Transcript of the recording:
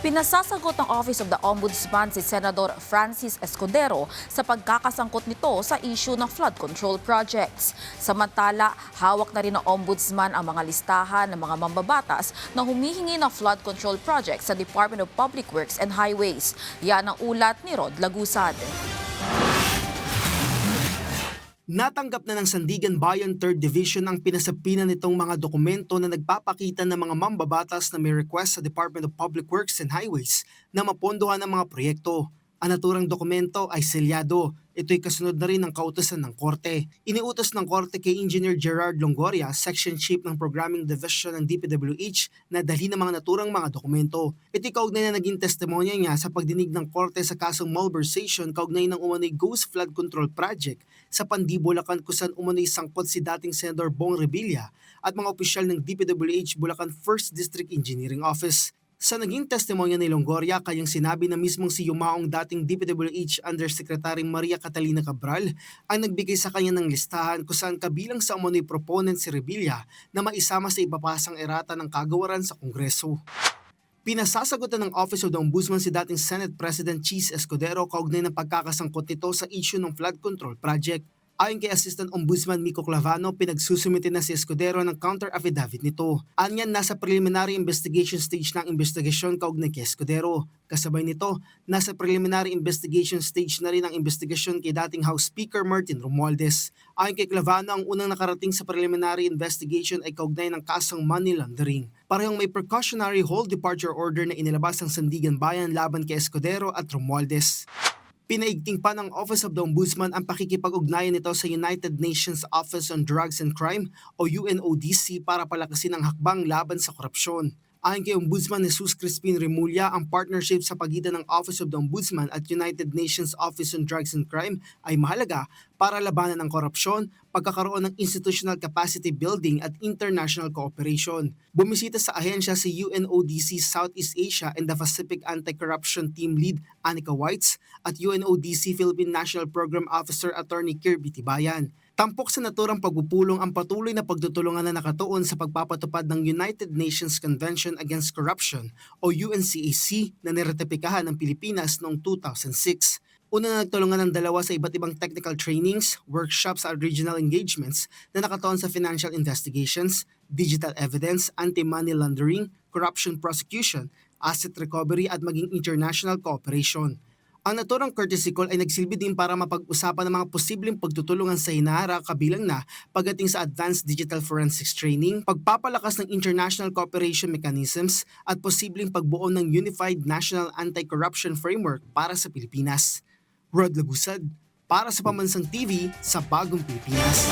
Pinasasagot ng Office of the Ombudsman si Senador Francis Escudero sa pagkakasangkot nito sa issue ng flood control projects. Samantala, hawak na rin ng Ombudsman ang mga listahan ng mga mambabatas na humihingi ng flood control projects sa Department of Public Works and Highways. Yan ang ulat ni Rod Lagusad. Natanggap na ng Sandigan Bayan 3rd Division ang pinasapina nitong mga dokumento na nagpapakita ng mga mambabatas na may request sa Department of Public Works and Highways na mapondohan ang mga proyekto. Ang naturang dokumento ay selyado. Ito'y kasunod na rin ng kautusan ng Korte. Iniutos ng Korte kay Engineer Gerard Longoria, Section Chief ng Programming Division ng DPWH, na dalhin ang mga naturang mga dokumento. Ito'y kaugnay na naging testimonya niya sa pagdinig ng Korte sa kasong malversation kaugnay ng umano'y Ghost Flood Control Project sa Pandi, Bulacan kung saan umano'y sangkot si dating Senador Bong Revilla at mga opisyal ng DPWH Bulacan 1st District Engineering Office. Sa naging testimonya ni Longoria, kayang sinabi na mismong si yumaong dating DPWH Undersecretary Maria Catalina Cabral ang nagbigay sa kanya ng listahan kung saan kabilang sa umano'y proponent si Revilla na maisama sa ipapasang erata ng kagawaran sa Kongreso. Pinasasagutan ng Office of the Ombudsman si dating Senate President Chis Escudero kaugnay ng pagkakasangkot nito sa issue ng flood control project. Ayon kay Assistant Ombudsman Miko Clavano, pinagsusumite na si Escudero ng counter-affidavit nito. Anyan, nasa preliminary investigation stage ng investigasyon kaugnay kay Escudero. Kasabay nito, nasa preliminary investigation stage na rin ang investigasyon kay dating House Speaker Martin Romualdez. Ayon kay Clavano, ang unang nakarating sa preliminary investigation ay kaugnay ng kasong money laundering. Parehong may precautionary hold departure order na inilabas ng Sandigan Bayan laban kay Escudero at Romualdez. Pinaigting pa ng Office of the Ombudsman ang pakikipag-ugnayan nito sa United Nations Office on Drugs and Crime o UNODC para palakasin ang hakbang laban sa korupsyon. Ayon kay Ombudsman Jesus Crispin Remulla, ang partnership sa pagitan ng Office of the Ombudsman at United Nations Office on Drugs and Crime ay mahalaga para labanan ang korupsyon, pagkakaroon ng institutional capacity building at international cooperation. Bumisita sa ahensya si UNODC Southeast Asia and the Pacific Anti-Corruption Team Lead Anika Whites at UNODC Philippine National Program Officer Attorney Kirby Tibayan. Tampok sa naturang pagpupulong ang patuloy na pagtutulungan na nakatuon sa pagpapatupad ng United Nations Convention Against Corruption o UNCAC na niretipikahan ng Pilipinas noong 2006. Una na nagtulungan ng dalawa sa iba't ibang technical trainings, workshops at regional engagements na nakatuon sa financial investigations, digital evidence, anti-money laundering, corruption prosecution, asset recovery at maging international cooperation. Ang naturang courtesy call ay nagsilbi din para mapag-usapan ng mga posibleng pagtutulungan sa hinaharap kabilang na pagdating sa advanced digital forensics training, pagpapalakas ng international cooperation mechanisms at posibleng pagbuo ng Unified National Anti-Corruption Framework para sa Pilipinas. Rod Lagusad, para sa Pambansang TV sa Bagong Pilipinas.